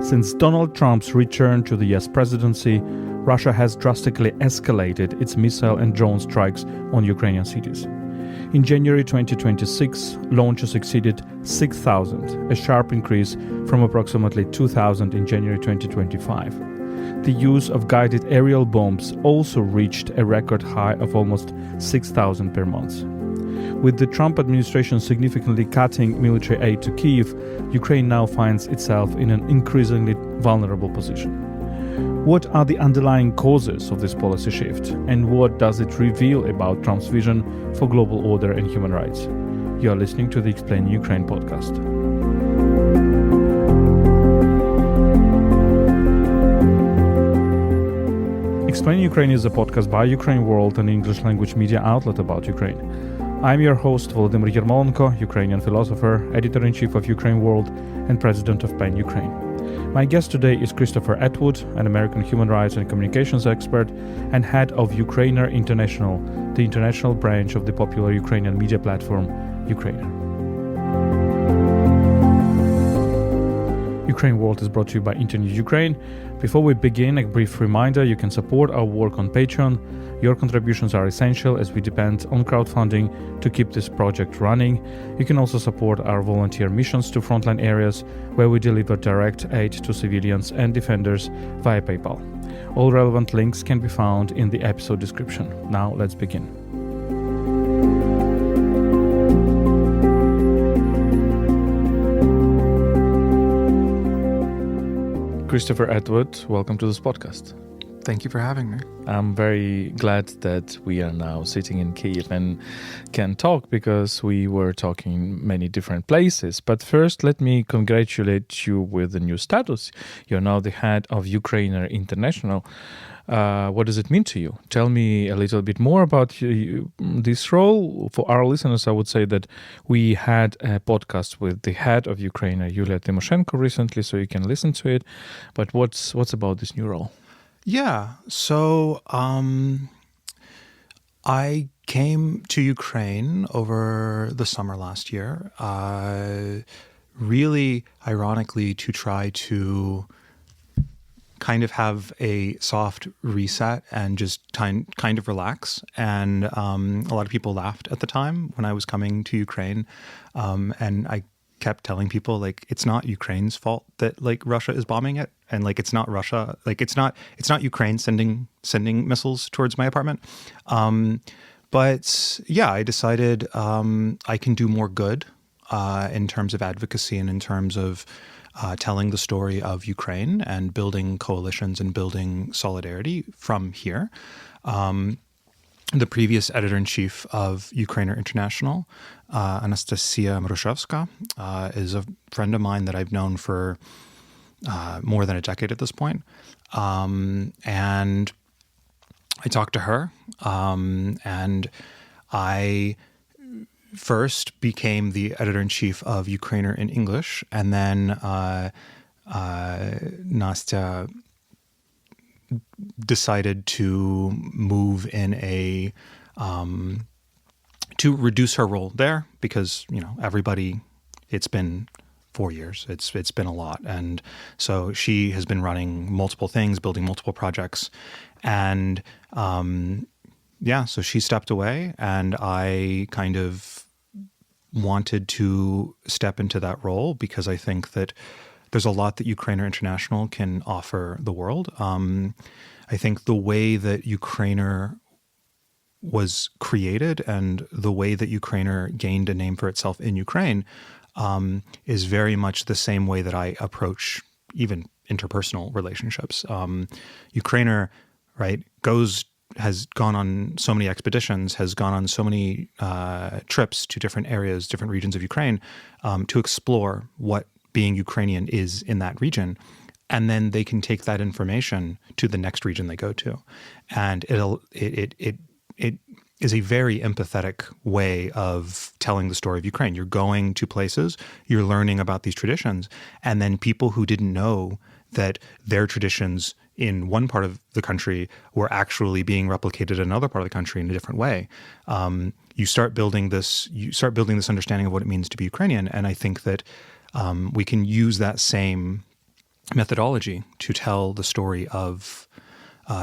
Since Donald Trump's return to the US presidency, Russia has drastically escalated its missile and drone strikes on Ukrainian cities. In January 2026, launches exceeded 6,000, a sharp increase from approximately 2,000 in January 2025. The use of guided aerial bombs also reached a record high of almost 6,000 per month. With the Trump administration significantly cutting military aid to Kyiv, Ukraine now finds itself in an increasingly vulnerable position. What are the underlying causes of this policy shift, and what does it reveal about Trump's vision for global order and human rights? You are listening to the Explain Ukraine podcast. Explain Ukraine is a podcast by UkraineWorld, an English-language media outlet about Ukraine. I'm your host, Volodymyr Yermolenko, Ukrainian philosopher, editor-in-chief of UkraineWorld, and president of PEN Ukraine. My guest today is Christopher Atwood, an American human rights and communications expert and head of Ukrainer International, the international branch of the popular Ukrainian media platform, Ukrainer. UkraineWorld is brought to you by Internews Ukraine. Before we begin, a brief reminder, you can support our work on Patreon. Your contributions are essential as we depend on crowdfunding to keep this project running. You can also support our volunteer missions to frontline areas where we deliver direct aid to civilians and defenders via PayPal. All relevant links can be found in the episode description. Now let's begin. Christopher Atwood, welcome to this podcast. Thank you for having me. I'm very glad that we are now sitting in Kyiv and can talk because we were talking in many different places. But first, let me congratulate you with the new status. You're now the head of Ukrainer International. What does it mean to you? Tell me a little bit more about this role. For our listeners, I would say that we had a podcast with the head of Ukrainer, Yulia Tymoshenko, recently, so you can listen to it. But what's about this new role? Yeah, so I came to Ukraine over the summer last year, really ironically to try to kind of have a soft reset and just kind of relax. And a lot of people laughed at the time when I was coming to Ukraine, and I kept telling people, like, it's not Ukraine's fault that, like, Russia is bombing it, and, like, it's not Russia, like, it's not Ukraine sending missiles towards my apartment. But yeah, I decided I can do more good in terms of advocacy and in terms of telling the story of Ukraine and building coalitions and building solidarity from here. The previous editor-in-chief of Ukrainer International, Anastasia Mrushevska, is a friend of mine that I've known for more than a decade at this point. And I talked to her, and I first became the editor-in-chief of Ukrainer in English, and then Nastya decided to move in to reduce her role there because, you know, it's been 4 years. It's been a lot. And so she has been running multiple things, building multiple projects. And so she stepped away, and I kind of wanted to step into that role because I think that there's a lot that Ukrainer International can offer the world. I think the way that Ukrainer was created and the way that Ukrainer gained a name for itself in Ukraine is very much the same way that I approach even interpersonal relationships. Ukrainer, right, has gone on so many expeditions, has gone on so many trips to different areas, different regions of Ukraine to explore what being Ukrainian is in that region. And then they can take that information to the next region they go to. And it is a very empathetic way of telling the story of Ukraine. You're going to places, you're learning about these traditions, and then people who didn't know that their traditions in one part of the country were actually being replicated in another part of the country in a different way. You start building this understanding of what it means to be Ukrainian. And I think that we can use that same methodology to tell the story of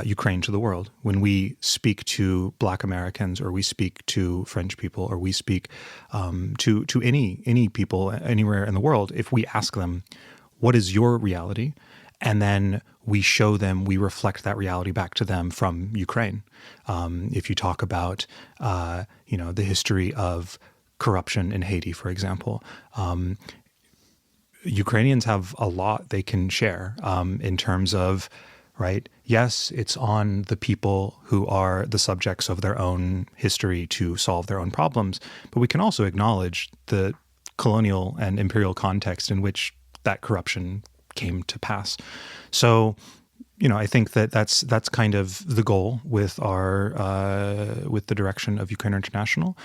Ukraine to the world. When we speak to Black Americans, or we speak to French people, or we speak to any people anywhere in the world, if we ask them, what is your reality? And then we show them, we reflect that reality back to them from Ukraine. If you talk about, the history of corruption in Haiti, for example, Ukrainians have a lot they can share in terms of, right? Yes, it's on the people who are the subjects of their own history to solve their own problems, but we can also acknowledge the colonial and imperial context in which that corruption came to pass. So, I think that's kind of the goal with with the direction of Ukrainer International,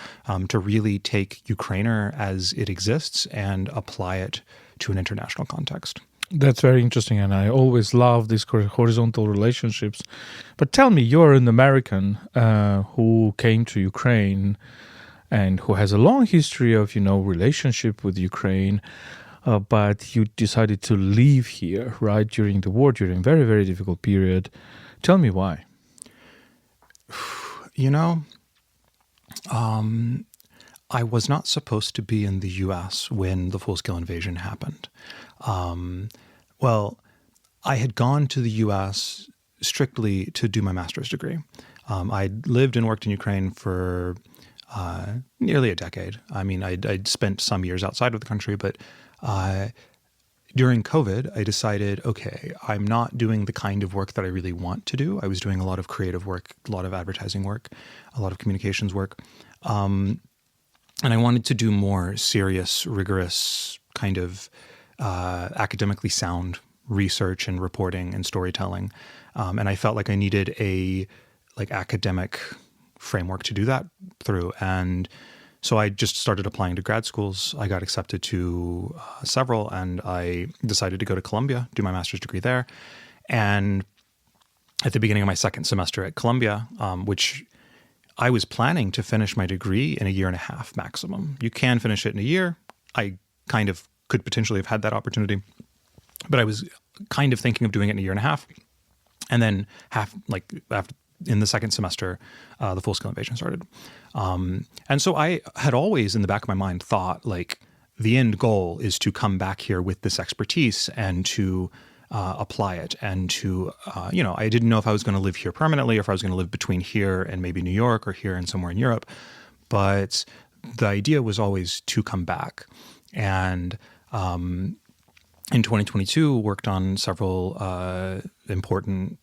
to really take Ukrainer as it exists and apply it to an international context. That's very interesting, and I always love these horizontal relationships. But tell me, you're an American who came to Ukraine and who has a long history of, relationship with Ukraine, but you decided to leave here, right, during the war, during a very, very difficult period. Tell me why. I was not supposed to be in the U.S. when the full-scale invasion happened. I had gone to the U.S. strictly to do my master's degree. I'd lived and worked in Ukraine for nearly a decade. I mean, I'd spent some years outside of the country, but during COVID, I decided, okay, I'm not doing the kind of work that I really want to do. I was doing a lot of creative work, a lot of advertising work, a lot of communications work. And I wanted to do more serious, rigorous, kind of academically sound research and reporting and storytelling. And I felt like I needed a academic framework to do that through. And so I just started applying to grad schools. I got accepted to several, and I decided to go to Columbia, do my master's degree there. And at the beginning of my second semester at Columbia, which I was planning to finish my degree in a year and a half maximum. You can finish it in a year. I kind of could potentially have had that opportunity, but I was kind of thinking of doing it in a year and a half. And then after in the second semester, the full-scale invasion started. And so I had always in the back of my mind thought, the end goal is to come back here with this expertise and to apply it. And to, I didn't know if I was going to live here permanently or if I was going to live between here and maybe New York or here and somewhere in Europe. But the idea was always to come back. And in 2022, worked on several important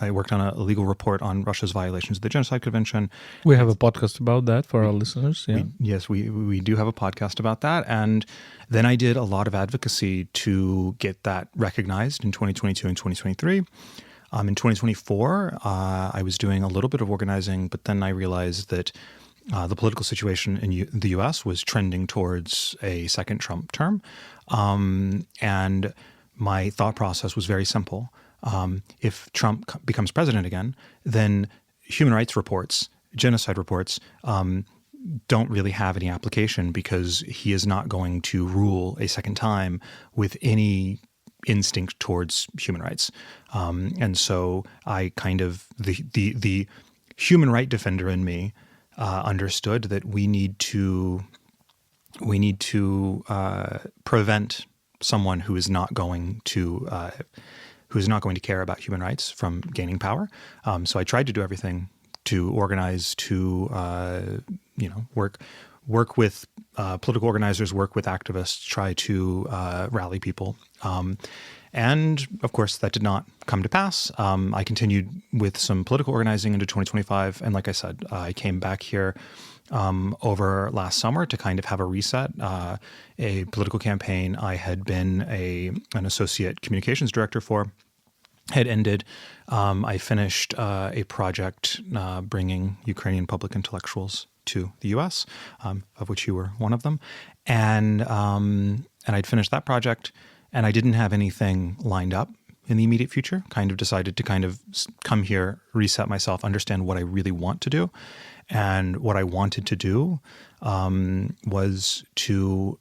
I worked on a legal report on Russia's violations of the Genocide Convention. We have a podcast about that for our listeners. Yeah. We do have a podcast about that. And then I did a lot of advocacy to get that recognized in 2022 and 2023. In 2024, I was doing a little bit of organizing, but then I realized that the political situation in the U.S. was trending towards a second Trump term. And my thought process was very simple. If Trump becomes president again, then human rights reports, genocide reports, don't really have any application because he is not going to rule a second time with any instinct towards human rights. And so I kind of, the human right defender in me understood that we need to prevent someone who is not going to care about human rights from gaining power. So I tried to do everything to organize, to work with political organizers, work with activists, try to rally people. And of course, that did not come to pass. I continued with some political organizing into 2025. And like I said, I came back here over last summer to kind of have a reset, a political campaign I had been an associate communications director for had ended. I finished a project bringing Ukrainian public intellectuals to the U.S., of which you were one of them. And I'd finished that project, and I didn't have anything lined up in the immediate future. Kind of decided to kind of come here, reset myself, understand what I really want to do. And what I wanted to do was to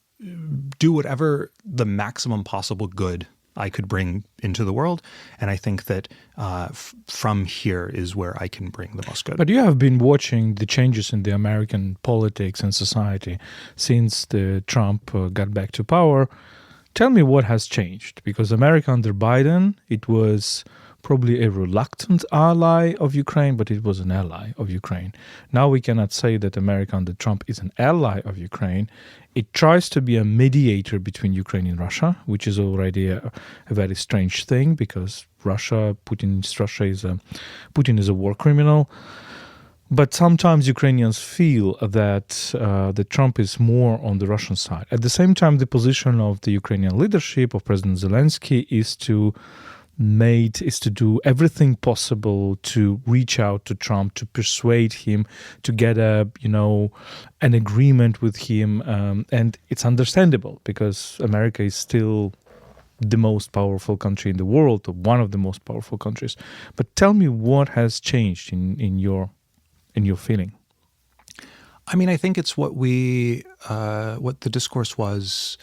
do whatever the maximum possible good I could bring into the world. And I think that from here is where I can bring the most good. But you have been watching the changes in the American politics and society since the Trump got back to power. Tell me what has changed, because America under Biden, it was probably a reluctant ally of Ukraine, but it was an ally of Ukraine. Now we cannot say that America under Trump is an ally of Ukraine. It tries to be a mediator between Ukraine and Russia, which is already a very strange thing, because Putin is a war criminal. But sometimes Ukrainians feel that Trump is more on the Russian side. At the same time, the position of the Ukrainian leadership, of President Zelensky, is to do everything possible to reach out to Trump, to persuade him, to get an agreement with him. And it's understandable, because America is still the most powerful country in the world, or one of the most powerful countries. But tell me what has changed in your feeling. I mean, I think it's what the discourse was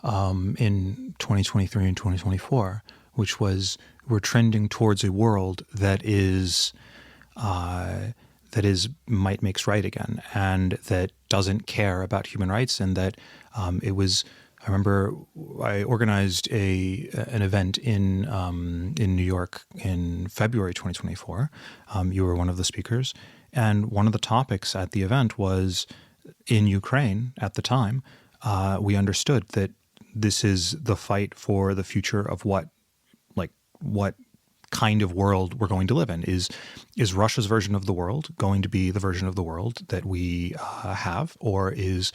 in 2023 and 2024, which was we're trending towards a world that is might makes right again, and that doesn't care about human rights, and that it was. I remember I organized an event in New York in February 2024. You were one of the speakers. And one of the topics at the event was, in Ukraine at the time, we understood that this is the fight for the future of what kind of world we're going to live in. Is Russia's version of the world going to be the version of the world that we have, or is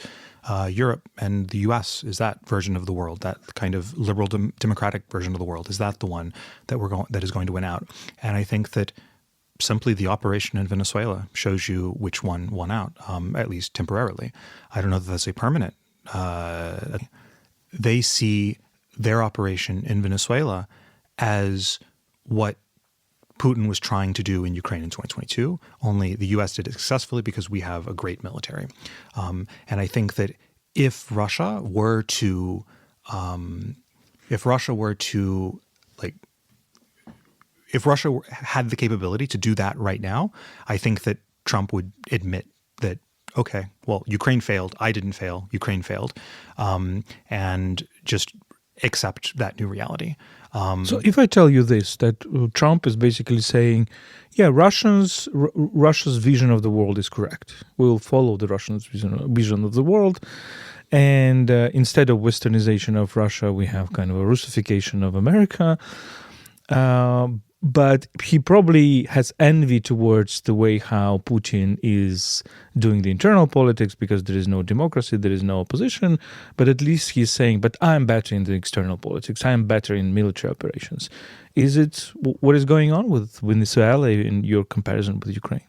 Europe and the U.S., is that version of the world, that kind of liberal democratic version of the world, is that the one that is going to win out? And I think that simply the operation in Venezuela shows you which one won out, at least temporarily. I don't know that that's a permanent. They see their operation in Venezuela as what Putin was trying to do in Ukraine in 2022, only the U.S. did it successfully because we have a great military. And I think that if Russia had the capability to do that right now, I think that Trump would admit that, okay, well, Ukraine failed, I didn't fail, Ukraine failed, and just accept that new reality. So if I tell you this, that Trump is basically saying, yeah, Russia's vision of the world is correct. We'll follow the Russians' vision of the world. And instead of westernization of Russia, we have kind of a Russification of America. But he probably has envy towards the way how Putin is doing the internal politics, because there is no democracy, there is no opposition. But at least he's saying, but I'm better in the external politics. I'm better in military operations. Is it what is going on with Venezuela in your comparison with Ukraine?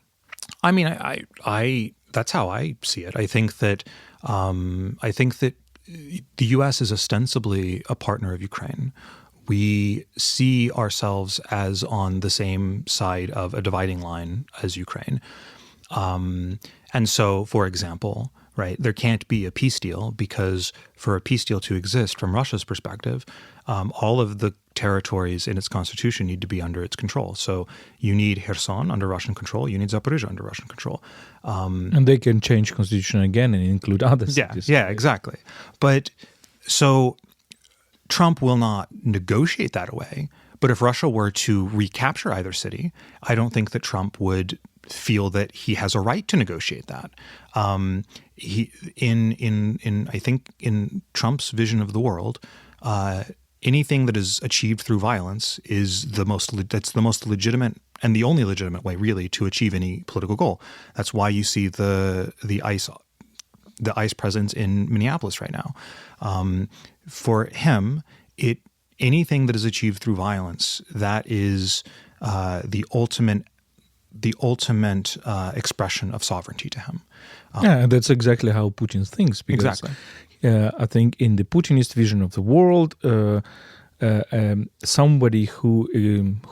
I mean, I that's how I see it. I think that the U.S. is ostensibly a partner of Ukraine. We see ourselves as on the same side of a dividing line as Ukraine. And so, for example, right, there can't be a peace deal, because for a peace deal to exist from Russia's perspective, all of the territories in its constitution need to be under its control. So you need Kherson under Russian control, you need Zaporizhzhia under Russian control. And they can change constitution again and include other cities. Yeah, exactly. But so Trump will not negotiate that away. But if Russia were to recapture either city, I don't think that Trump would feel that he has a right to negotiate that. I think in Trump's vision of the world, anything that is achieved through violence is the most legitimate and the only legitimate way, really, to achieve any political goal. That's why you see the ICE presence in Minneapolis right now. For him, anything that is achieved through violence, that is the ultimate expression of sovereignty to him. Yeah, that's exactly how Putin thinks. Because, exactly. I think in the Putinist vision of the world, somebody who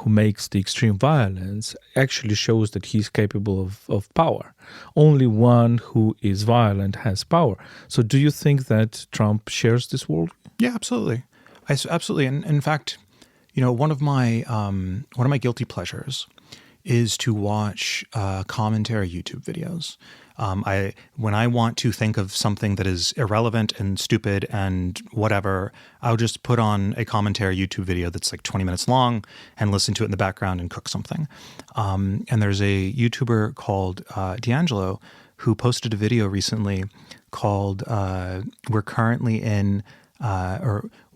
makes the extreme violence actually shows that he's capable of power. Only one who is violent has power. So do you think that Trump shares this worldview? Yeah, absolutely. Absolutely. And in fact, one of my guilty pleasures is to watch commentary YouTube videos. When I want to think of something that is irrelevant and stupid and whatever, I'll just put on a commentary YouTube video that's like 20 minutes long and listen to it in the background and cook something. And there's a YouTuber called D'Angelo who posted a video recently called "We're currently in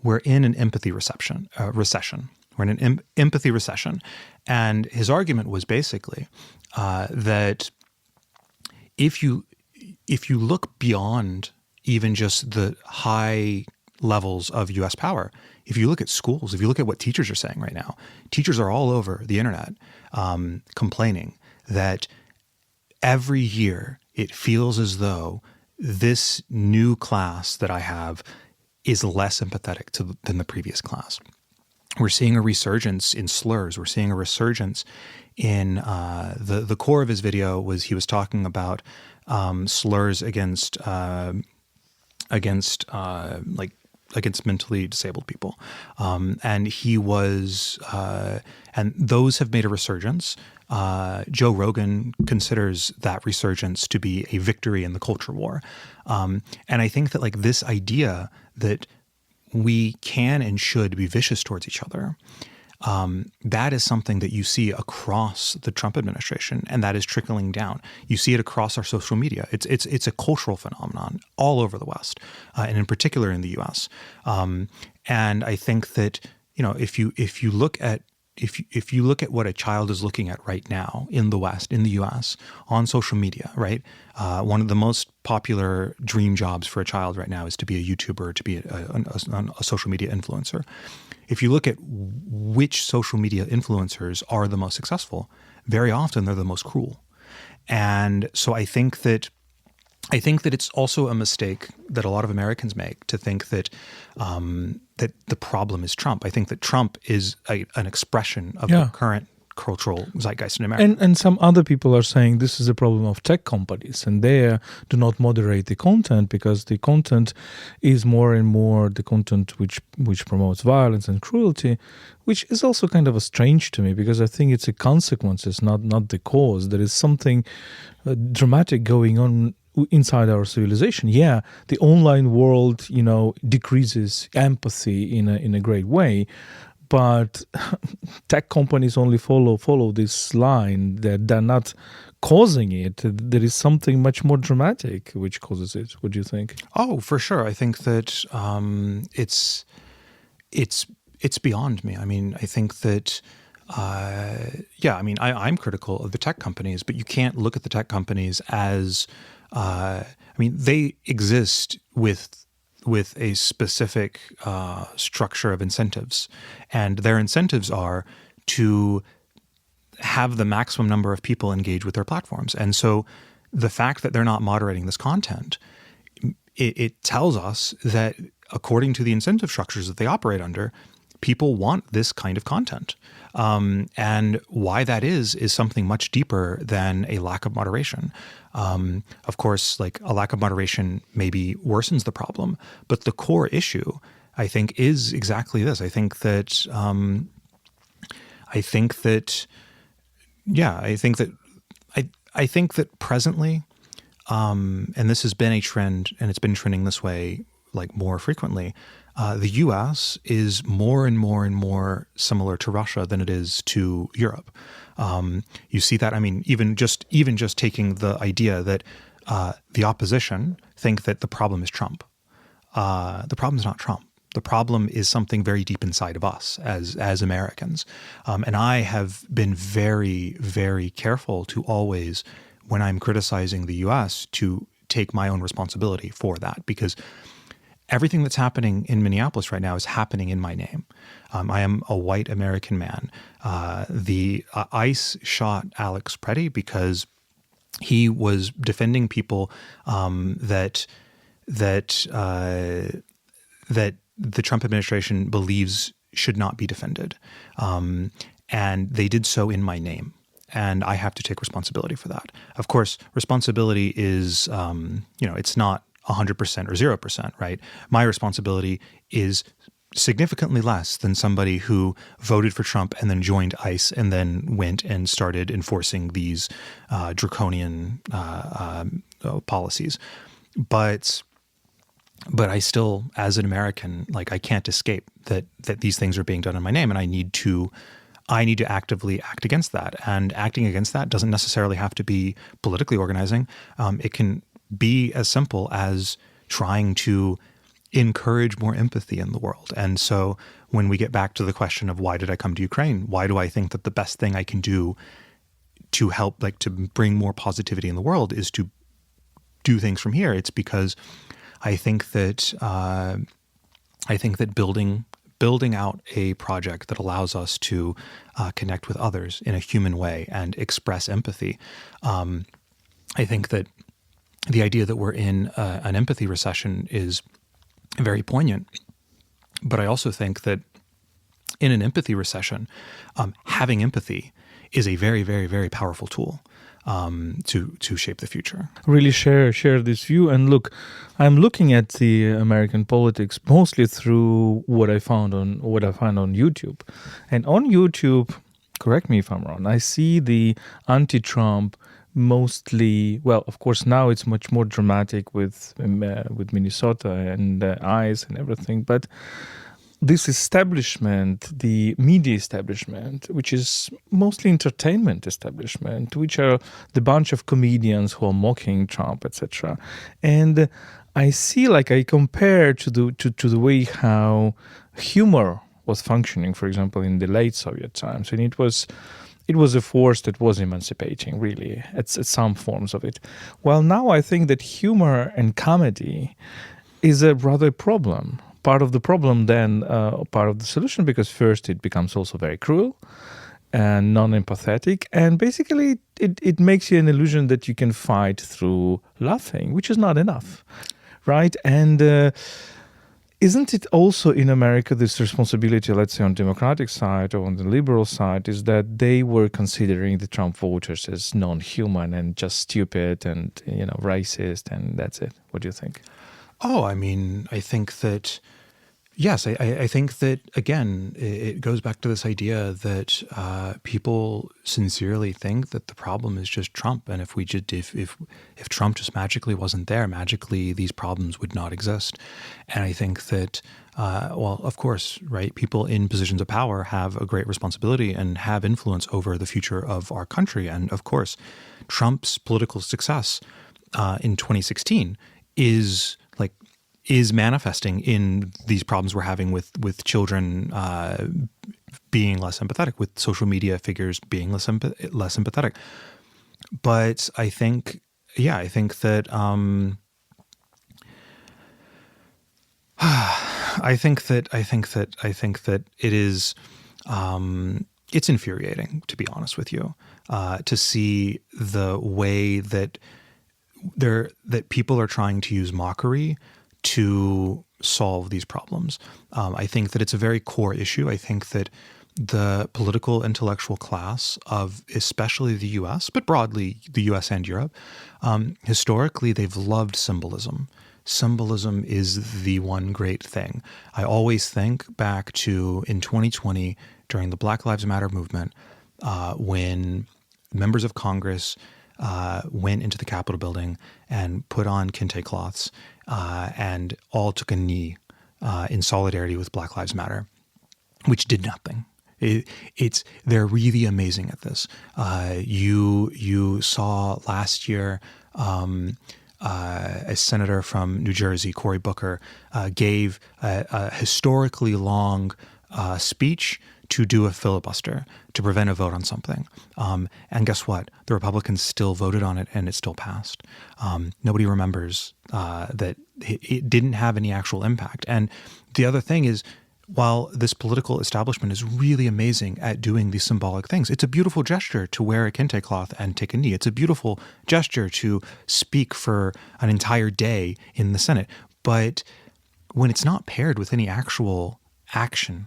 we're in an empathy recession. We're in an empathy recession," and his argument was basically that if you look beyond even just the high levels of U.S. power, if you look at schools, if you look at what teachers are saying right now, teachers are all over the internet complaining that every year it feels as though this new class that I have is less empathetic than the previous class. We're seeing a resurgence in slurs. We're seeing a resurgence in the core of his video was he was talking about slurs against mentally disabled people, and he was and those have made a resurgence. Joe Rogan considers that resurgence to be a victory in the culture war, and I think that like this idea that we can and should be vicious towards each other, that is something that you see across the Trump administration, and that is trickling down. You see it across our social media. It's a cultural phenomenon all over the West, and in particular in the U.S. And I think that if you look at what a child is looking at right now in the West, in the U.S., on social media, right? One of the most popular dream jobs for a child right now is to be a YouTuber, to be a social media influencer. If you look at which social media influencers are the most successful, very often they're the most cruel. And so I think that it's also a mistake that a lot of Americans make to think that that the problem is Trump. I think that Trump is an expression of the current cultural zeitgeist in America. And some other people are saying this is a problem of tech companies, and they do not moderate the content because the content is more and more the content which promotes violence and cruelty, which is also kind of strange to me because I think it's a consequence, it's not the cause. There is something dramatic going on inside our civilization. Yeah, the online world, decreases empathy in a great way, but tech companies only follow this line. They're not causing it. There is something much more dramatic which causes it. What do you think? Oh, for sure. I think that it's beyond me. I mean, I think that I'm critical of the tech companies, but you can't look at the tech companies as they exist with a specific structure of incentives, and their incentives are to have the maximum number of people engage with their platforms. And so the fact that they're not moderating this content, it tells us that according to the incentive structures that they operate under, people want this kind of content. And why that is something much deeper than a lack of moderation. Of course, like a lack of moderation maybe worsens the problem, but the core issue, I think, is exactly this. I think that presently, and this has been a trend, and it's been trending this way like more frequently. The U.S. is more and more and more similar to Russia than it is to Europe. You see that. I mean, even just taking the idea that the opposition think that the problem is Trump. The problem is not Trump. The problem is something very deep inside of us as Americans. And I have been very, very careful to always, when I'm criticizing the U.S., to take my own responsibility for that, because everything that's happening in Minneapolis right now is happening in my name. I am a white American man. The ICE shot Alex Preddy because he was defending people that the Trump administration believes should not be defended. And they did so in my name. And I have to take responsibility for that. Of course, responsibility is, it's not 100% or 0%, right? My responsibility is significantly less than somebody who voted for Trump and then joined ICE and then went and started enforcing these draconian policies. But I still, as an American, I can't escape that these things are being done in my name, and I need to actively act against that. And acting against that doesn't necessarily have to be politically organizing. It can be as simple as trying to encourage more empathy in the world. And so when we get back to the question of why did I come to Ukraine, why do I think that the best thing I can do to help, to bring more positivity in the world is to do things from here, it's because I think that building out a project that allows us to connect with others in a human way and express empathy. I think that the idea that we're in an empathy recession is very poignant. But I also think that in an empathy recession, having empathy is a very, very, very powerful tool to shape the future. Really share this view. And look, I'm looking at the American politics mostly through what I find on YouTube. And on YouTube, correct me if I'm wrong, I see the anti-Trump mostly, well, of course, now it's much more dramatic with Minnesota and ICE and everything, but this establishment, the media establishment, which is mostly entertainment establishment, which are the bunch of comedians who are mocking Trump, etc. And I see, I compare to the way how humor was functioning, for example, in the late Soviet times, and it was a force that was emancipating, really, at some forms of it. Well, now I think that humor and comedy is a rather problem. Part of the problem, then part of the solution, because first it becomes also very cruel and non-empathetic, and basically it makes you an illusion that you can fight through laughing, which is not enough, right? And isn't it also in America this responsibility, let's say on the Democratic side or on the liberal side, is that they were considering the Trump voters as non-human and just stupid and racist, and that's it? What do you think? Oh, I mean, I think that, yes, I think that, again, it goes back to this idea that people sincerely think that the problem is just Trump. And if Trump just magically wasn't there, magically these problems would not exist. And I think that, well, of course, right, people in positions of power have a great responsibility and have influence over the future of our country. And of course, Trump's political success in 2016 is manifesting in these problems we're having with children being less empathetic, with social media figures being less empathetic. But I think that it is it's infuriating, to be honest with you, to see the way that people are trying to use mockery to solve these problems. I think that it's a very core issue. I think that the political intellectual class of especially the U.S., but broadly the U.S. and Europe, historically they've loved symbolism. Symbolism is the one great thing. I always think back to in 2020 during the Black Lives Matter movement, when members of Congress went into the Capitol building and put on kente cloths and all took a knee in solidarity with Black Lives Matter, which did nothing. They're really amazing at this. You saw last year a senator from New Jersey, Cory Booker, gave a historically long speech to do a filibuster to prevent a vote on something. And guess what? The Republicans still voted on it and it still passed. Nobody remembers that it didn't have any actual impact. And the other thing is, while this political establishment is really amazing at doing these symbolic things, it's a beautiful gesture to wear a kente cloth and take a knee. It's a beautiful gesture to speak for an entire day in the Senate. But when it's not paired with any actual action,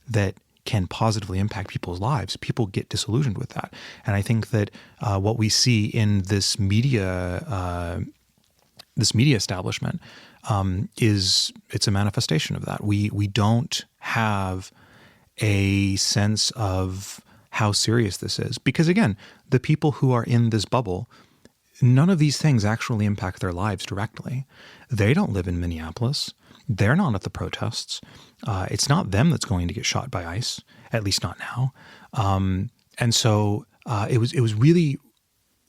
that can positively impact people's lives, people get disillusioned with that. And I think that what we see in this media establishment it's a manifestation of that. We don't have a sense of how serious this is, because again, the people who are in this bubble, none of these things actually impact their lives directly. They don't live in Minneapolis. They're not at the protests. It's not them that's going to get shot by ICE, at least not now. And so it was really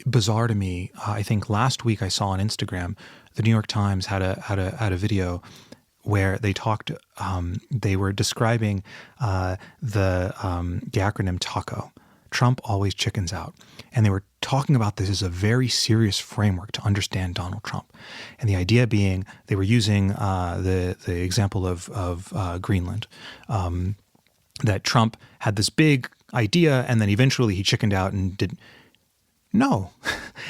bizarre to me. I think last week I saw on Instagram, the New York Times had a video where they talked. They were describing the acronym TACO. Trump always chickens out. And they were talking about this as a very serious framework to understand Donald Trump. And the idea being, they were using the example of Greenland, that Trump had this big idea and then eventually he chickened out and did. No,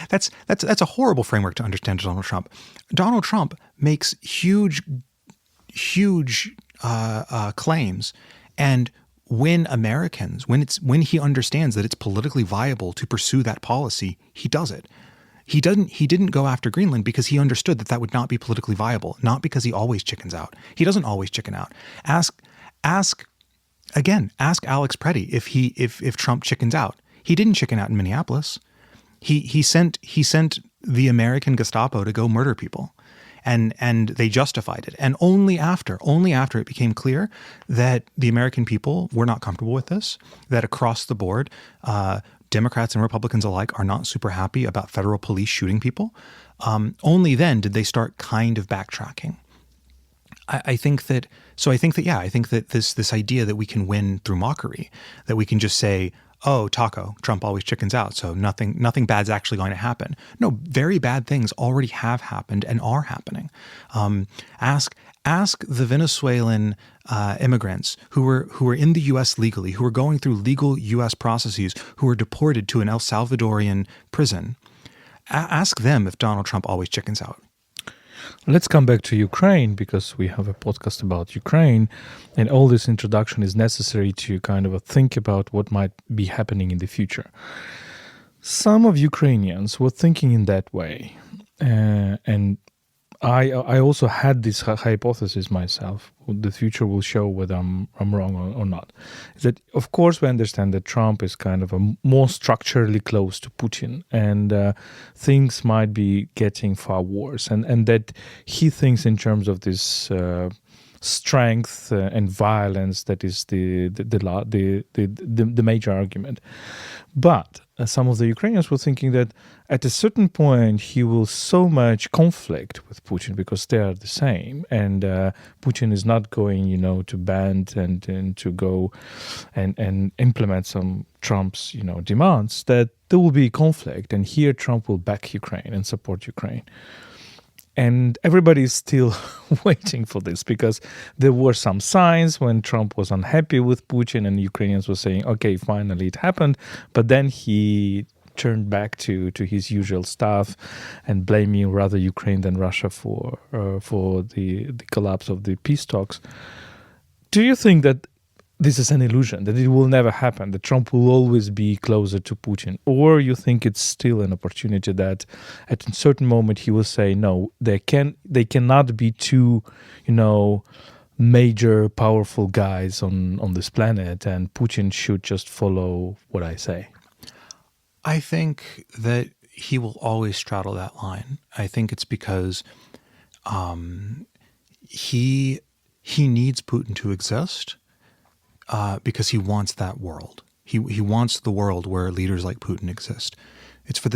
that's a horrible framework to understand Donald Trump. Donald Trump makes huge claims, and when he understands that it's politically viable to pursue that policy, he does it. He didn't go after Greenland because he understood that would not be politically viable, not because he always chickens out. He doesn't always chicken out. Ask Alex Preddy if Trump chickens out. He didn't chicken out in Minneapolis. He sent the American Gestapo to go murder people. And they justified it. And only after it became clear that the American people were not comfortable with this, that across the board, Democrats and Republicans alike are not super happy about federal police shooting people, only then did they start kind of backtracking. I think that this idea that we can win through mockery, that we can just say, oh, Taco, Trump always chickens out, so nothing bad's actually going to happen. No, very bad things already have happened and are happening. Ask the Venezuelan immigrants who were in the U.S. legally, who were going through legal U.S. processes, who were deported to an El Salvadorian prison. Ask them if Donald Trump always chickens out. Let's come back to Ukraine, because we have a podcast about Ukraine, and all this introduction is necessary to kind of think about what might be happening in the future. Some of Ukrainians were thinking in that way, and I also had this hypothesis myself. The future will show whether I'm wrong or not. Is that, of course, we understand that Trump is kind of more structurally close to Putin, and things might be getting far worse, and that he thinks in terms of this strength and violence that is the major argument. But some of the Ukrainians were thinking that at a certain point he will so much conflict with Putin because they are the same, and Putin is not going, to bend and to go and implement some Trump's, demands, that there will be conflict, and here Trump will back Ukraine and support Ukraine. And everybody is still waiting for this, because there were some signs when Trump was unhappy with Putin and Ukrainians were saying, okay, finally it happened. But then he turned back to his usual stuff and blaming rather Ukraine than Russia for the collapse of the peace talks. Do you think that this is an illusion, that it will never happen, that Trump will always be closer to Putin? Or you think it's still an opportunity that at a certain moment he will say, no, they cannot be two, major powerful guys on this planet, and Putin should just follow what I say? I think that he will always straddle that line. I think it's because he needs Putin to exist. Because he wants that world. He wants the world where leaders like Putin exist. It's for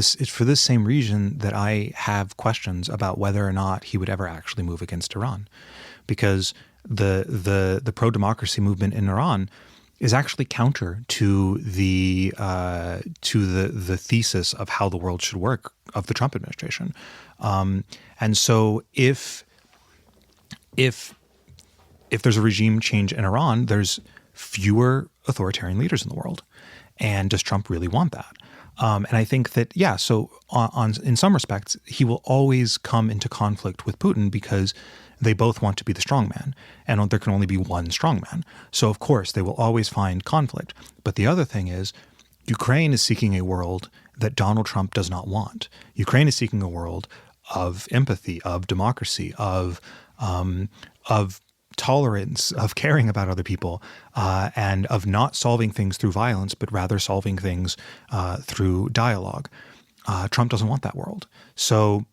this same reason that I have questions about whether or not he would ever actually move against Iran, because the pro-democracy movement in Iran is actually counter to the thesis of how the world should work of the Trump administration. And so if there's a regime change in Iran, there's fewer authoritarian leaders in the world. And does Trump really want that? And I think that, so in some respects, he will always come into conflict with Putin because they both want to be the strongman, and there can only be one strongman. So, of course, they will always find conflict. But the other thing is, Ukraine is seeking a world that Donald Trump does not want. Ukraine is seeking a world of empathy, of democracy, of tolerance, of caring about other people, and of not solving things through violence, but rather solving things through dialogue. Trump doesn't want that world. So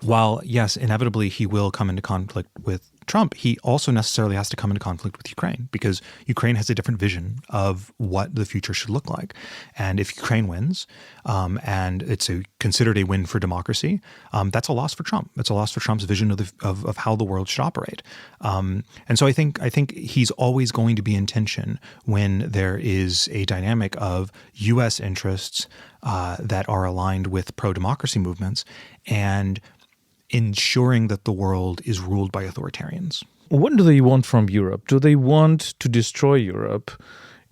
while, yes, inevitably he will come into conflict with Trump, he also necessarily has to come into conflict with Ukraine because Ukraine has a different vision of what the future should look like. And if Ukraine wins, and it's considered a win for democracy, that's a loss for Trump. It's a loss for Trump's vision of how the world should operate. And so I think he's always going to be in tension when there is a dynamic of U.S. interests that are aligned with pro-democracy movements and ensuring that the world is ruled by authoritarians. What do they want from Europe? Do they want to destroy Europe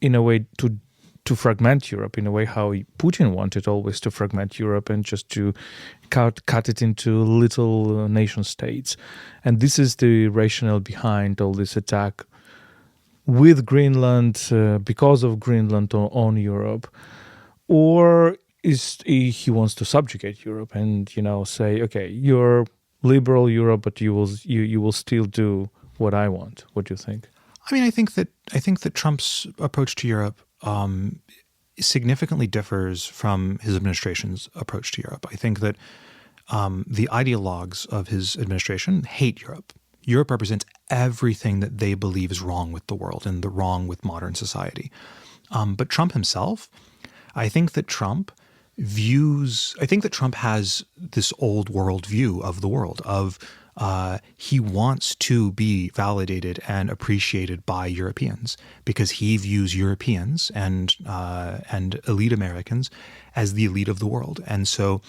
in a way to fragment Europe in a way how Putin wanted always to fragment Europe and just to cut it into little nation states? And this is the rationale behind all this attack with Greenland, because of Greenland on Europe. Or he wants to subjugate Europe and, say, okay, you're liberal Europe, but you will still do what I want. What do you think? I mean, I think that Trump's approach to Europe significantly differs from his administration's approach to Europe. I think that the ideologues of his administration hate Europe. Europe represents everything that they believe is wrong with the world and wrong with modern society. But Trump himself, I think that Trump has this old world view of the world of he wants to be validated and appreciated by Europeans because he views Europeans and elite Americans as the elite of the world. And so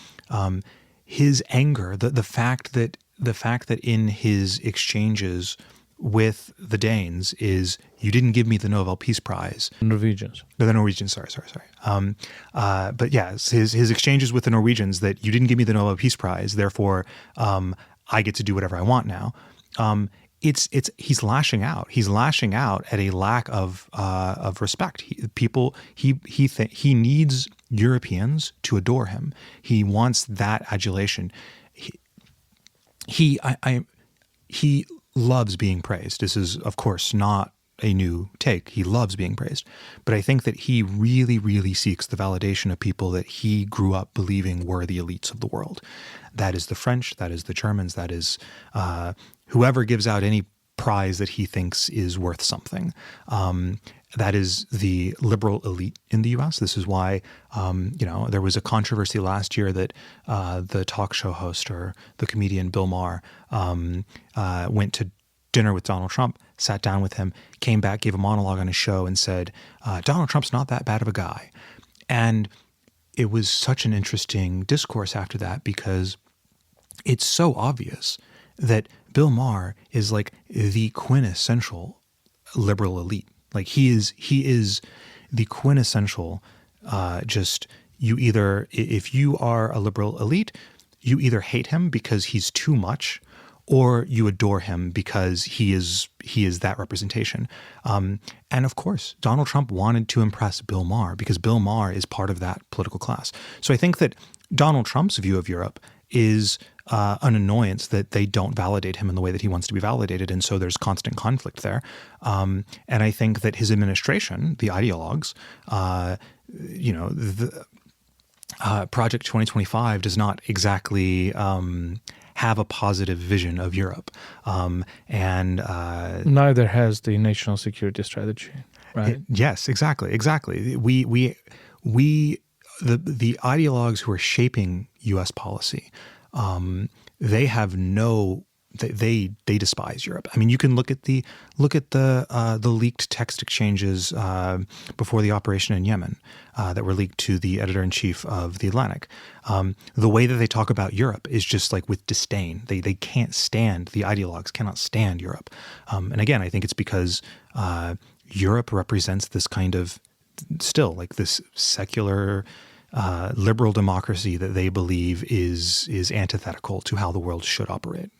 his anger, the fact that in his exchanges with the Danes is, you didn't give me the Nobel Peace Prize. The Norwegians, sorry. But yes, his exchanges with the Norwegians, that you didn't give me the Nobel Peace Prize, therefore I get to do whatever I want now. He's lashing out. He's lashing out at a lack of respect. He needs Europeans to adore him. He wants that adulation. He loves being praised. This is, of course, not a new take. He loves being praised. But I think that he really, really seeks the validation of people that he grew up believing were the elites of the world. That is the French, that is the Germans, that is whoever gives out any prize that he thinks is worth something. That is the liberal elite in the U.S. This is why, there was a controversy last year that the talk show host or the comedian Bill Maher went to dinner with Donald Trump, sat down with him, came back, gave a monologue on his show and said, Donald Trump's not that bad of a guy. And it was such an interesting discourse after that because it's so obvious that Bill Maher is like the quintessential liberal elite. Like he is the quintessential, if you are a liberal elite, you either hate him because he's too much or you adore him because he is that representation. And of course, Donald Trump wanted to impress Bill Maher because Bill Maher is part of that political class. So I think that Donald Trump's view of Europe is an annoyance that they don't validate him in the way that he wants to be validated. And so there's constant conflict there. And I think that his administration, the ideologues, Project 2025 does not exactly have a positive vision of Europe. Neither has the national security strategy, right? Yes, exactly. The ideologues who are shaping U.S. policy, they have they despise Europe. I mean, you can look at the leaked text exchanges before the operation in Yemen that were leaked to the editor-in-chief of The Atlantic. The way that they talk about Europe is just like with disdain. They can't stand, the ideologues cannot stand Europe. And again, I think it's because Europe represents this kind of still like this secular liberal democracy that they believe is antithetical to how the world should operate.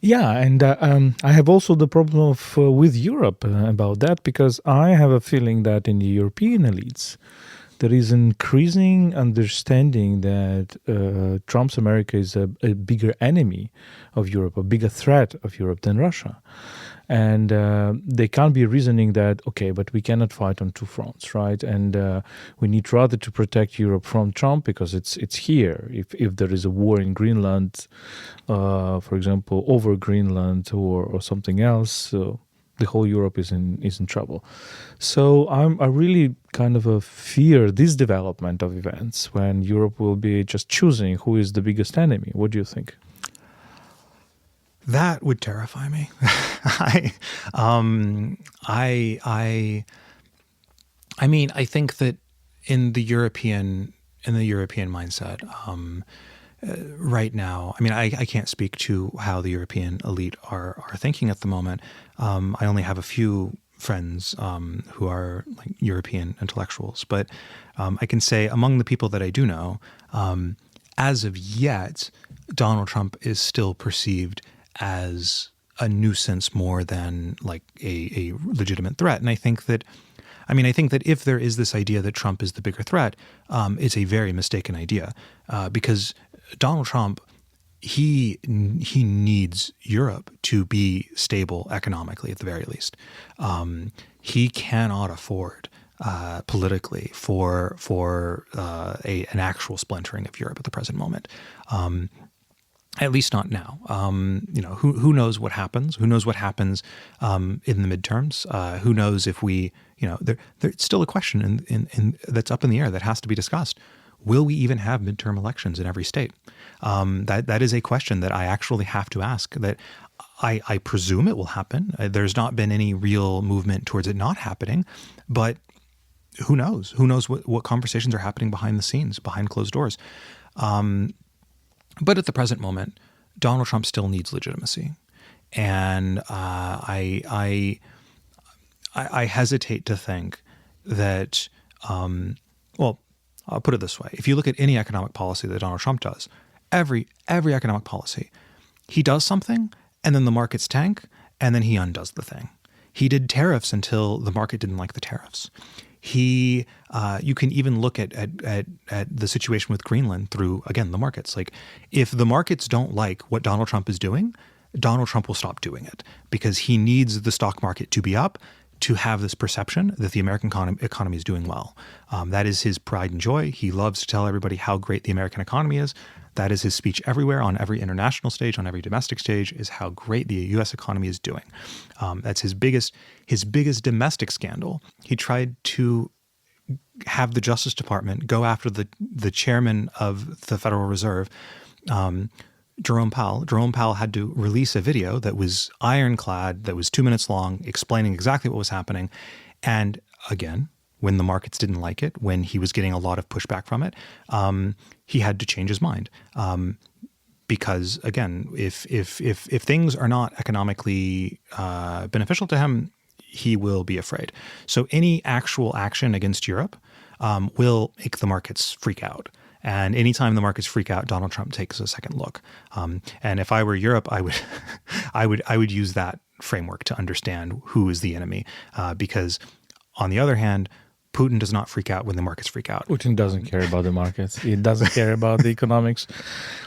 Yeah, and I have also the problem of with Europe about that, because I have a feeling that in the European elites, there is an increasing understanding that Trump's America is a bigger enemy of Europe, a bigger threat of Europe than Russia. And they can't be reasoning that, okay, but we cannot fight on two fronts, right? And we need rather to protect Europe from Trump because it's here. If there is a war in Greenland, for example, over Greenland or something else, the whole Europe is in trouble. So I really kind of fear this development of events when Europe will be just choosing who is the biggest enemy. What do you think? That would terrify me. I mean, I think that in the European mindset, right now, I mean, I can't speak to how the European elite are thinking at the moment. I only have a few friends who are like European intellectuals, but I can say among the people that I do know, as of yet, Donald Trump is still perceived as a nuisance more than like a legitimate threat. And I think that if there is this idea that Trump is the bigger threat, it's a very mistaken idea, because Donald Trump, he needs Europe to be stable economically at the very least. He cannot afford politically for an actual splintering of Europe at the present moment. At least not now. Who knows what happens? Who knows what happens in the midterms? Who knows if we, there's still a question in that's up in the air that has to be discussed. Will we even have midterm elections in every state? That is a question that I actually have to ask. That I presume it will happen. There's not been any real movement towards it not happening, but who knows? Who knows what conversations are happening behind the scenes, behind closed doors? But at the present moment, Donald Trump still needs legitimacy, and I hesitate to think that. Well, I'll put it this way: if you look at any economic policy that Donald Trump does, every economic policy, he does something, and then the markets tank, and then he undoes the thing. He did tariffs until the market didn't like the tariffs. You can even look at the situation with Greenland through, again, the markets. Like, if the markets don't like what Donald Trump is doing, Donald Trump will stop doing it because he needs the stock market to be up to have this perception that the American economy is doing well. That is his pride and joy. He loves to tell everybody how great the American economy is. That is his speech everywhere, on every international stage, on every domestic stage, is how great the U.S. economy is doing. That's his biggest domestic scandal. He tried to have the Justice Department go after the chairman of the Federal Reserve, Jerome Powell. Jerome Powell had to release a video that was ironclad, that was 2 minutes long, explaining exactly what was happening. And again, when the markets didn't like it, when he was getting a lot of pushback from it, he had to change his mind. Because again, if things are not economically beneficial to him, he will be afraid. So any actual action against Europe will make the markets freak out. And anytime the markets freak out, Donald Trump takes a second look. And if I were Europe, I would use that framework to understand who is the enemy. Because on the other hand, Putin does not freak out when the markets freak out. Putin doesn't care about the markets. He doesn't care about the economics.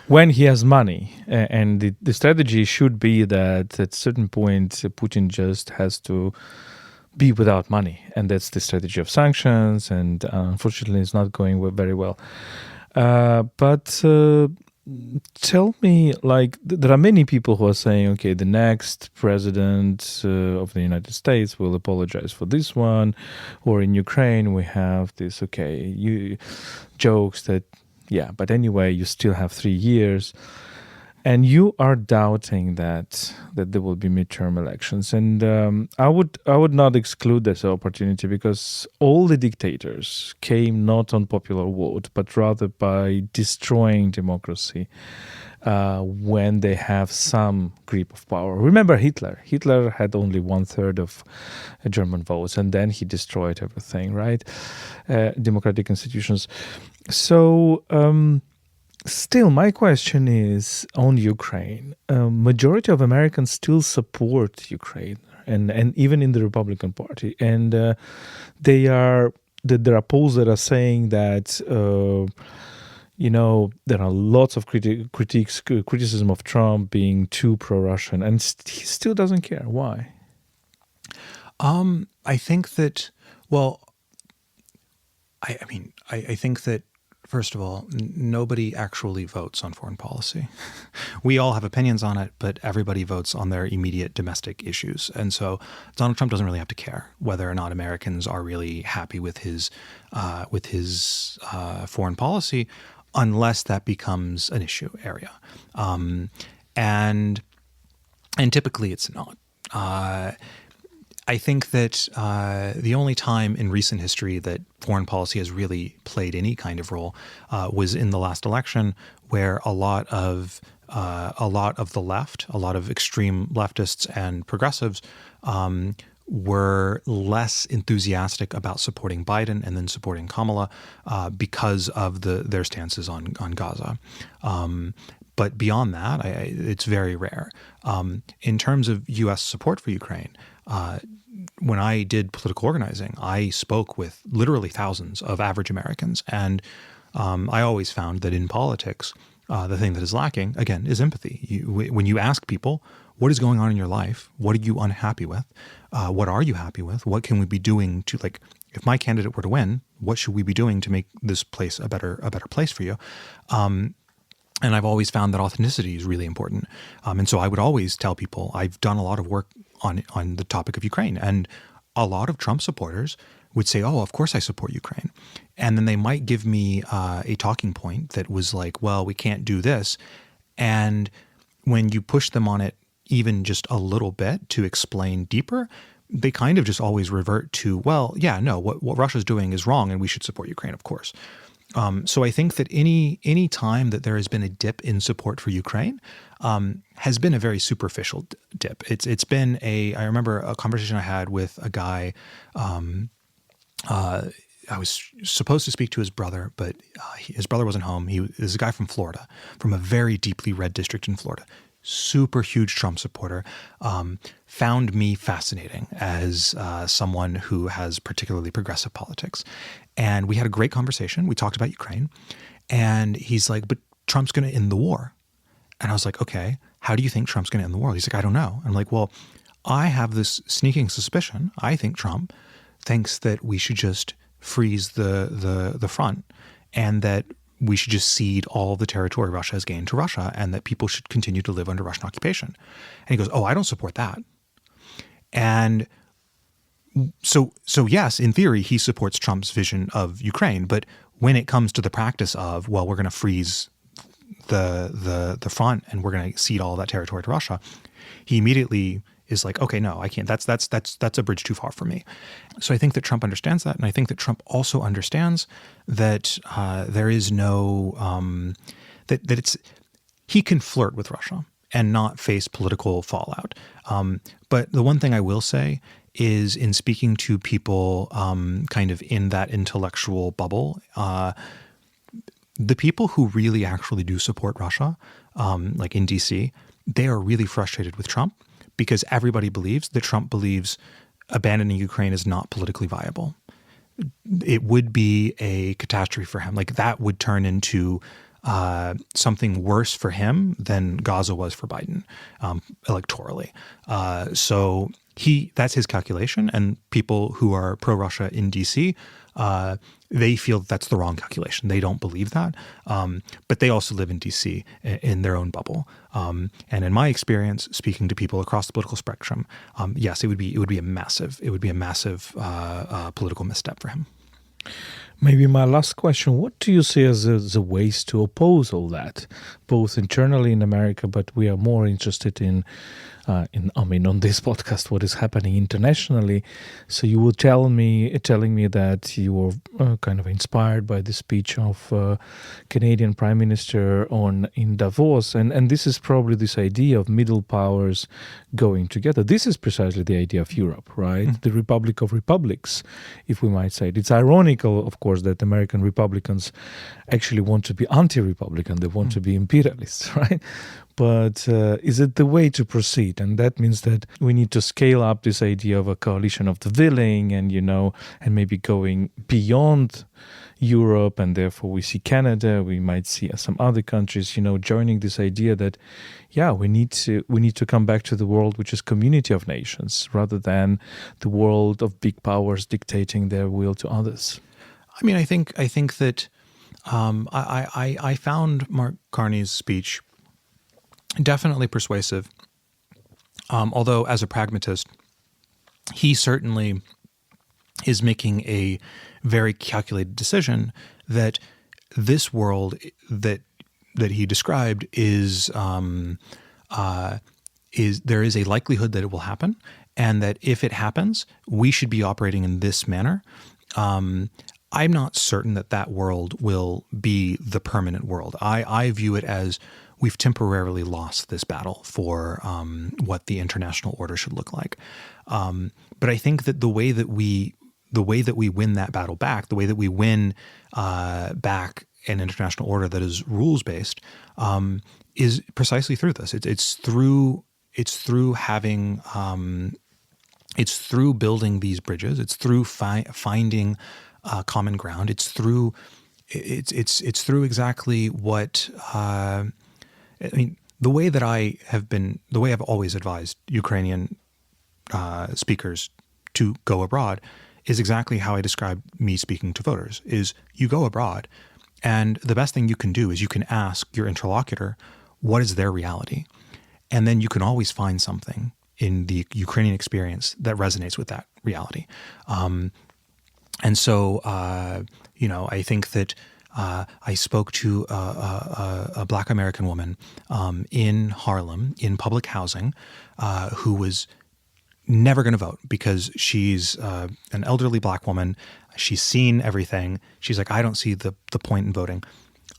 When he has money, and the strategy should be that at a certain point, Putin just has to be without money. And that's the strategy of sanctions. And unfortunately, it's not going very well. But tell me, like, there are many people who are saying, okay, the next president of the United States will apologize for this one, or in Ukraine we have this, jokes that, yeah, but anyway, you still have 3 years. And you are doubting that there will be midterm elections, and I would not exclude this opportunity, because all the dictators came not on popular vote, but rather by destroying democracy when they have some grip of power. Remember Hitler. Hitler had only 1/3 of German votes, and then he destroyed everything, right? Democratic institutions. So still, my question is on Ukraine. Majority of Americans still support Ukraine, and even in the Republican Party. And there are polls that are saying that there are lots of criticism of Trump being too pro-Russian, and he still doesn't care. Why? I think that, well, I think that, first of all, nobody actually votes on foreign policy. We all have opinions on it, but everybody votes on their immediate domestic issues. And so Donald Trump doesn't really have to care whether or not Americans are really happy with his foreign policy, unless that becomes an issue area. And typically it's not. I think that the only time in recent history that foreign policy has really played any kind of role was in the last election, where a lot of the left, a lot of extreme leftists and progressives, were less enthusiastic about supporting Biden and then supporting Kamala because of their stances on Gaza. But beyond that, it's very rare. In terms of U.S. support for Ukraine, when I did political organizing, I spoke with literally thousands of average Americans. And I always found that in politics, the thing that is lacking, again, is empathy. When you ask people, what is going on in your life? What are you unhappy with? What are you happy with? What can we be doing to, like, if my candidate were to win, what should we be doing to make this place a better place for you? And I've always found that authenticity is really important. And so I would always tell people, I've done a lot of work on the topic of Ukraine. And a lot of Trump supporters would say, oh, of course I support Ukraine. And then they might give me a talking point that was like, well, we can't do this. And when you push them on it even just a little bit to explain deeper, they kind of just always revert to, well, yeah, no, what Russia's doing is wrong and we should support Ukraine, of course. So I think that any time that there has been a dip in support for Ukraine has been a very superficial dip. It's been I remember a conversation I had with a guy. I was supposed to speak to his brother, but his brother wasn't home. He is a guy from Florida, from a very deeply red district in Florida. Super huge Trump supporter, found me fascinating as someone who has particularly progressive politics. And we had a great conversation. We talked about Ukraine. And he's like, but Trump's going to end the war. And I was like, okay, how do you think Trump's going to end the war? He's like, I don't know. I'm like, well, I have this sneaking suspicion. I think Trump thinks that we should just freeze the front, and that we should just cede all the territory Russia has gained to Russia, and that people should continue to live under Russian occupation. And he goes, oh, I don't support that. And so yes, in theory, he supports Trump's vision of Ukraine. But when it comes to the practice of, well, we're going to freeze the front and we're going to cede all that territory to Russia, he immediately is like, okay, no, I can't. That's a bridge too far for me. So I think that Trump understands that, and I think that Trump also understands that there is no that it's he can flirt with Russia and not face political fallout. But the one thing I will say is, in speaking to people kind of in that intellectual bubble, the people who really actually do support Russia, like in DC, they are really frustrated with Trump, because everybody believes that Trump believes abandoning Ukraine is not politically viable. It would be a catastrophe for him. Like, that would turn into something worse for him than Gaza was for Biden electorally. So that's his calculation. And people who are pro-Russia in DC, they feel that's the wrong calculation. They don't believe that. But they also live in DC in their own bubble. And in my experience, speaking to people across the political spectrum, yes, it would be a massive political misstep for him. Maybe my last question, what do you see as the ways to oppose all that, both internally in America, but we are more interested in on this podcast, what is happening internationally. So you were telling me that you were kind of inspired by the speech of Canadian Prime Minister in Davos, and this is probably this idea of middle powers going together. This is precisely the idea of Europe, right? The Republic of Republics, if we might say it. It's ironical, of course, that American Republicans actually want to be anti-Republican. They want to be imperialists, right? But is it the way to proceed? And that means that we need to scale up this idea of a coalition of the willing and maybe going beyond Europe, and therefore we see Canada, we might see some other countries, joining this idea that, we need to come back to the world which is community of nations rather than the world of big powers dictating their will to others. I mean, I think that I found Mark Carney's speech definitely persuasive, although as a pragmatist, he certainly is making a very calculated decision that this world that he described is there is a likelihood that it will happen, and that if it happens, we should be operating in this manner. I'm not certain that world will be the permanent world. I view it as we've temporarily lost this battle for what the international order should look like. But I think that the way that we win that battle back, the way that we win back an international order that is rules-based, is precisely through this. It's through building these bridges. It's through finding common ground. It's through exactly what. The way I've always advised Ukrainian speakers to go abroad is exactly how I describe me speaking to voters, is you go abroad, and the best thing you can do is you can ask your interlocutor, what is their reality? And then you can always find something in the Ukrainian experience that resonates with that reality. And so, I think that I spoke to a Black American woman in Harlem in public housing who was never going to vote because she's an elderly Black woman. She's seen everything. She's like, I don't see the point in voting.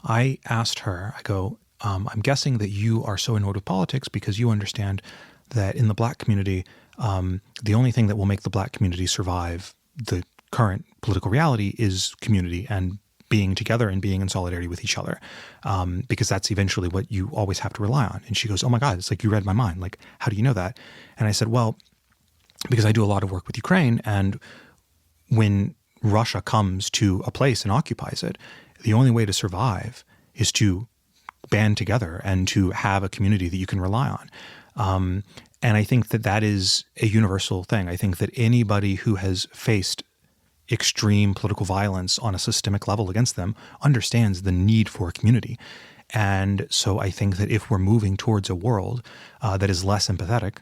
I asked her, I go, I'm guessing that you are so enamored with politics because you understand that in the Black community, the only thing that will make the Black community survive the current political reality is community and being together and being in solidarity with each other, because that's eventually what you always have to rely on. And she goes, oh my God, it's like you read my mind. Like, how do you know that? And I said, well, because I do a lot of work with Ukraine, and when Russia comes to a place and occupies it, the only way to survive is to band together and to have a community that you can rely on. And I think that is a universal thing. I think that anybody who has faced extreme political violence on a systemic level against them understands the need for a community. And so I think that if we're moving towards a world that is less empathetic,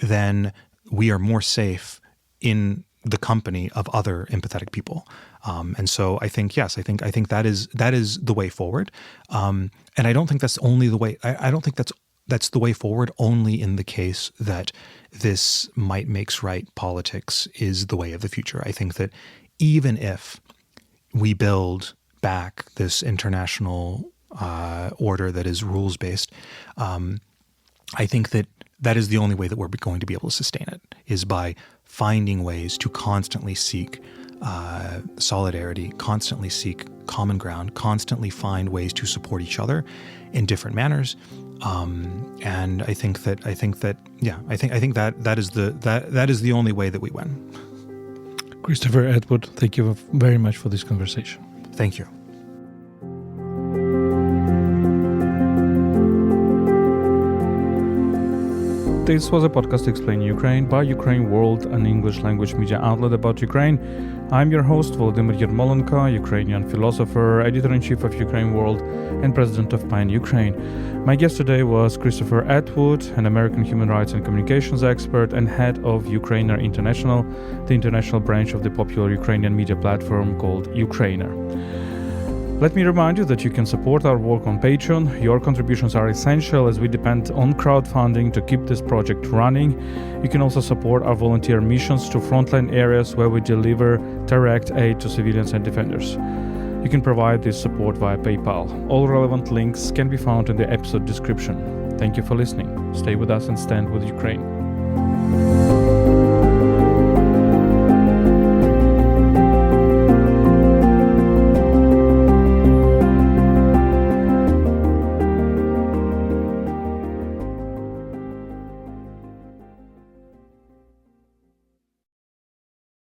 then we are more safe in the company of other empathetic people. And so I think, yes, I think that is the way forward. And I don't think that's only the way. I don't think that's the way forward only in the case that this might makes right politics is the way of the future. I think that even if we build back this international order that is rules-based, I think that is the only way that we're going to be able to sustain it, is by finding ways to constantly seek solidarity, constantly seek common ground, constantly find ways to support each other in different manners. And I think that is the only way that we win. Christopher Atwood, thank you very much for this conversation. Thank you. This was a podcast explaining Ukraine by UkraineWorld, an English language media outlet about Ukraine. I'm your host, Volodymyr Yermolenko, Ukrainian philosopher, editor-in-chief of UkraineWorld, and president of PINE Ukraine. My guest today was Christopher Atwood, an American human rights and communications expert and head of Ukrainer International, the international branch of the popular Ukrainian media platform called Ukrainer. Let me remind you that you can support our work on Patreon. Your contributions are essential as we depend on crowdfunding to keep this project running. You can also support our volunteer missions to frontline areas where we deliver direct aid to civilians and defenders. You can provide this support via PayPal. All relevant links can be found in the episode description. Thank you for listening. Stay with us and stand with Ukraine.